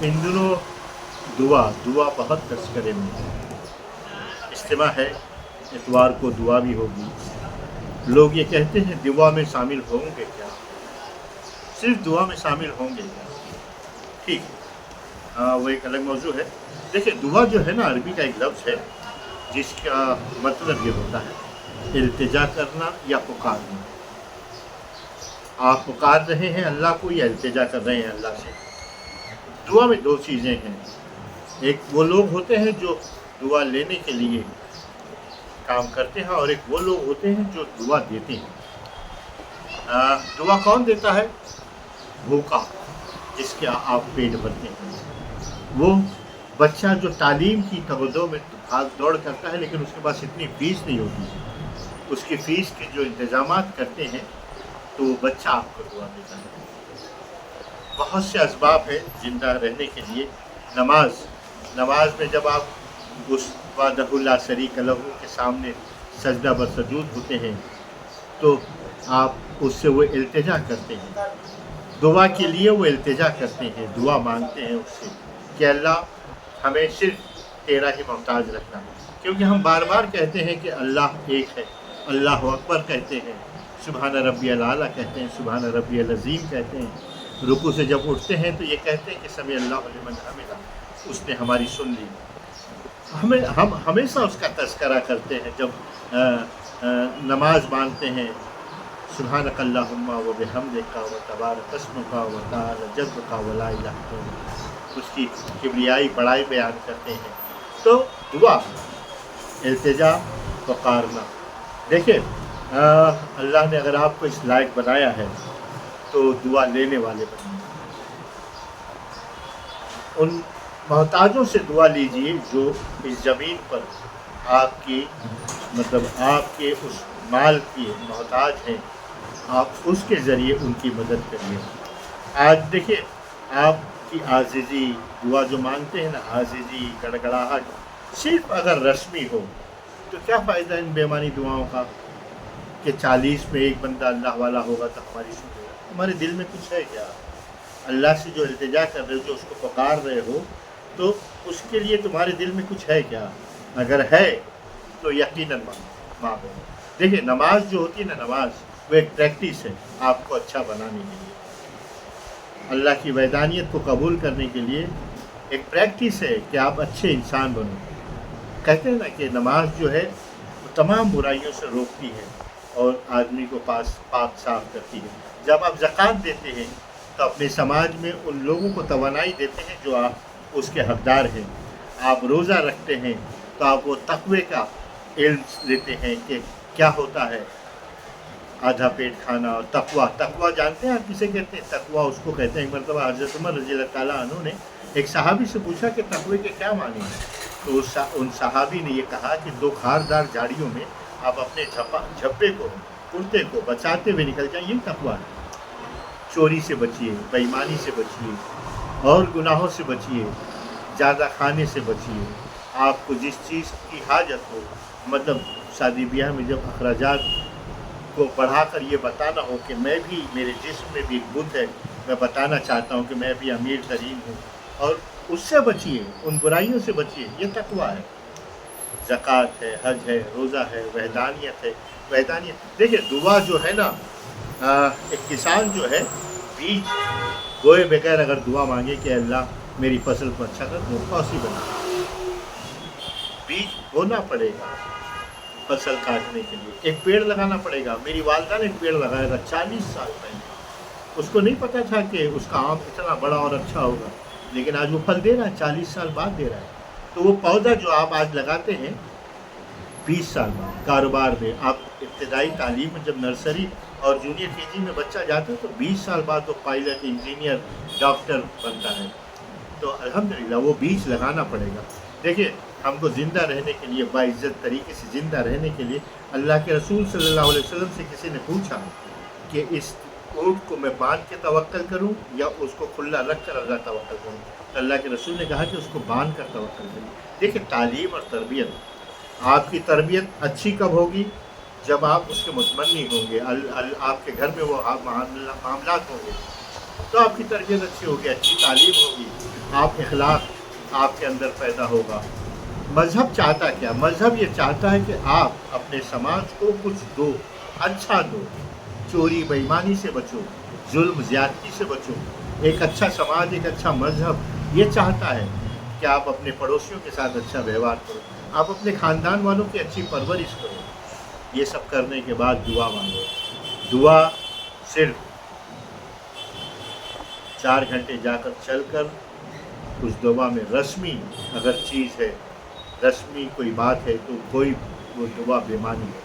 इन दिनों दुआ दुआ बहुत तस्करे में है। इज्तिमा है, इतवार को दुआ भी होगी। लोग ये कहते हैं दुआ में शामिल होंगे क्या, सिर्फ दुआ में शामिल होंगे क्या? ठीक है, वो एक अलग मौजू है। देखिए, दुआ जो है ना, अरबी का एक लफ्ज़ है जिसका मतलब ये होता है इल्तिजा करना या पुकारना। आप पुकार रहे हैं अल्लाह को या इल्तिजा कर रहे हैं अल्लाह से। दुआ में दो चीज़ें हैं। एक वो लोग होते हैं जो दुआ लेने के लिए काम करते हैं, और एक वो लोग होते हैं जो दुआ देते हैं। दुआ कौन देता है? भूखा, जिसके आप पेट भरते हैं। वो बच्चा जो तालीम की तवज्जो में भाग दौड़ करता है, लेकिन उसके पास इतनी फ़ीस नहीं होती। उसकी फ़ीस के जो इंतज़ामात करते हैं, तो वो बच्चा आपको दुआ देता है। बहुत से असबाब हैं ज़िंदा रहने के लिए। नमाज में जब आप उस वहदहु ला शरीक लहू के सामने सजदा ब सजूद होते हैं, तो आप उससे वो इल्तिजा करते हैं। दुआ के लिए वो इल्तिजा करते हैं, दुआ मांगते हैं उससे कि अल्लाह हमें सिर्फ तेरा ही मोहताज रखना। क्योंकि हम बार बार कहते हैं कि अल्लाह एक है, अल्लाह अकबर कहते हैं, सुबहान रब्बियल आला कहते हैं, सुबहान रब्बियल अज़ीम कहते हैं। रुकू से जब उठते हैं तो ये कहते हैं कि समी अल्लाहु लिमन हमिदा, उसने हमारी सुन ली। हम हमेशा उसका तज़किरा करते हैं। जब नमाज मांगते हैं, सुबहानक अल्लाहुम्मा व बिहम्दिका व तबारक अस्मुका व तआला जद्दुका व ला इलाहा इल्लल्लाह, उसकी किबरियाई बड़ाई बयान करते हैं। तो दुआ, इल्तिजा, पुकारना। देखिए, अल्लाह ने अगर आपको इस लायक बनाया है तो दुआ लेने वाले बनिए। उन मोहताजों से दुआ लीजिए जो इस ज़मीन पर आपकी आपके उस माल के मोहताज हैं। आप उसके ज़रिए उनकी मदद करिए। आज देखिए, आपकी आज़िज़ी, दुआ जो मांगते हैं ना, आज़िज़ी, गड़गड़ाहट सिर्फ अगर रस्मी हो तो क्या फ़ायदा इन बेमानी दुआओं का कि 40 में एक बंदा अल्लाह वाला होगा तो हमारी सुनेगा। तुम्हारे दिल में कुछ है क्या? अल्लाह से जो इल्तिजा कर रहे हो, जो उसको पुकार रहे हो, तो उसके लिए तुम्हारे दिल में कुछ है क्या? अगर है तो यकीनन मांगो। देखिए, नमाज जो होती है ना, नमाज वो एक प्रैक्टिस है आपको अच्छा बनाने के लिए, अल्लाह की वैदानियत को कबूल करने के लिए एक प्रैक्टिस है कि आप अच्छे इंसान बनो। कहते हैं ना कि नमाज जो है वो तमाम बुराइयों से रोकती है और आदमी को पाक साफ करती है। जब आप ज़कात देते हैं तो अपने समाज में उन लोगों को तवानाई देते हैं जो आप उसके हकदार हैं। आप रोज़ा रखते हैं तो आप वो तक़वे का इल्म लेते हैं कि क्या होता है आधा पेट खाना। और तक़वा जानते हैं आप किसे कहते हैं? तक़वा उसको कहते हैं, एक मरतबा हज़रत उमर रज़ियल्लाहु ताला अन्हु ने एक सहाबी से पूछा कि तक़वे के क्या माने हैं? तो उन सहाबी ने ये कहा कि 2 खारदार झाड़ियों में आप अपने झप्पे को, कुर्ते को बचाते हुए निकल जाए, ये तक़वा है। चोरी से बचिए, बेईमानी से बचिए, और गुनाहों से बचिए, ज़्यादा खाने से बचिए। आपको जिस चीज़ की हाजत हो, शादी ब्याह में जब अखराजात को बढ़ाकर ये बताना हो कि मैं भी, मेरे जिस्म में भी एक बुत है, मैं बताना चाहता हूँ कि मैं भी अमीर तरीन हूँ, और उससे बचिए, उन बुराइयों से बचिए, ये तक़वा है। ज़कात है, हज है, रोज़ा है, वहदानियत है। वहदानियत देखिए, दुआ जो है ना, एक किसान जो है बीज बोए बगैर अगर दुआ मांगे कि अल्लाह मेरी फसल को अच्छा कर, तो पॉसिबल है। बीज बोना पड़ेगा फसल काटने के लिए, एक पेड़ लगाना पड़ेगा। मेरी वालदा ने एक पेड़ लगाया था 40 साल पहले। उसको नहीं पता था कि उसका आम इतना बड़ा और अच्छा होगा, लेकिन आज वो फल दे रहा है, 40 साल बाद दे रहा है। तो वो पौधा जो आप आज लगाते हैं 20 साल बाद कारोबार में, आप इब्तदाई तालीम में जब नर्सरी और जूनियर केजी में बच्चा जाता है तो 20 साल बाद वो पायलट, इंजीनियर, डॉक्टर बनता है। तो अल्हम्दुलिल्लाह वो बीज लगाना पड़ेगा। देखिए, हमको ज़िंदा रहने के लिए, बाइज़्ज़त तरीके से ज़िंदा रहने के लिए, अल्लाह के रसूल सल्लल्लाहु अलैहि वसल्लम से किसी ने पूछा कि इस ऊँट को मैं बांध के तवक्कल करूँ या उसको खुला रख कर अल्लाह तवक्कल करूँ? तो अल्लाह के रसूल ने कहा कि उसको बांध कर तवक्कल करिए। देखिए, तालीम और तरबियत, आपकी तरबियत अच्छी कब होगी? जब आप उसके मुतमन्नी होंगे, आपके घर में वो मामलात होंगे, तो आपकी तरबियत अच्छी होगी, अच्छी तालीम होगी, आप इखलाक आपके अंदर पैदा होगा। मज़हब चाहता क्या? मज़हब ये चाहता है कि आप अपने समाज को कुछ दो, अच्छा दो, चोरी बेईमानी से बचो, जुल्म ज़्यादती से बचो। एक अच्छा समाज, एक अच्छा मज़हब ये चाहता है कि आप अपने पड़ोसियों के साथ अच्छा व्यवहार करो, आप अपने ख़ानदान वालों की अच्छी परवरिश करो। ये सब करने के बाद दुआ मांगो। दुआ सिर्फ 4 घंटे जाकर चलकर उस दुआ में रस्मी अगर चीज़ है, रस्मी कोई बात है, तो कोई वो दुआ बेमानी है।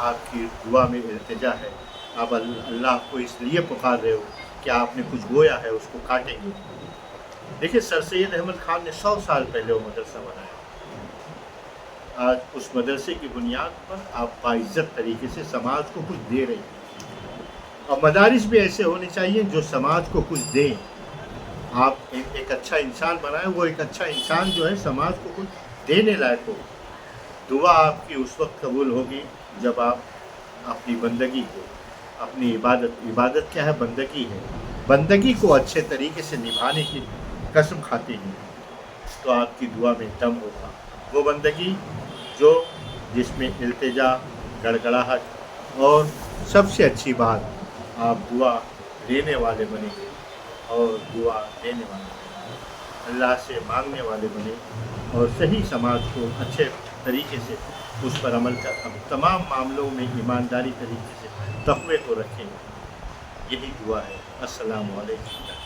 आपकी दुआ में इल्तिजा है, आप अल्लाह को इसलिए पुकार रहे हो कि आपने कुछ बोया है उसको काटेंगे। देखिए, सर सैयद अहमद खान ने 100 साल पहले वो मदरसा बनाया। आज उस मदरसे की बुनियाद पर आप बाइज्जत तरीके से समाज को कुछ दे रहे हैं, और मदारिस भी ऐसे होने चाहिए जो समाज को कुछ दें। आप एक अच्छा इंसान बनाएं, वो एक अच्छा इंसान जो है समाज को कुछ देने लायक हो। दुआ आपकी उस वक्त कबूल होगी जब आप अपनी बंदगी को, अपनी इबादत क्या है? बंदगी है। बंदगी को अच्छे तरीके से निभाने की कसम खाते हैं तो आपकी दुआ में दम होगा। वो बंदगी जिसमें इल्तिजा, गड़गड़ाहट और सबसे अच्छी बात, आप दुआ लेने वाले बनेंगे और दुआ देने वाले बने, अल्लाह से मांगने वाले बने और सही समाज को अच्छे तरीके से उस पर अमल कर हम तमाम मामलों में ईमानदारी तरीके से तक़वे को रखें। यही दुआ है। अस्सलामु अलैकुम।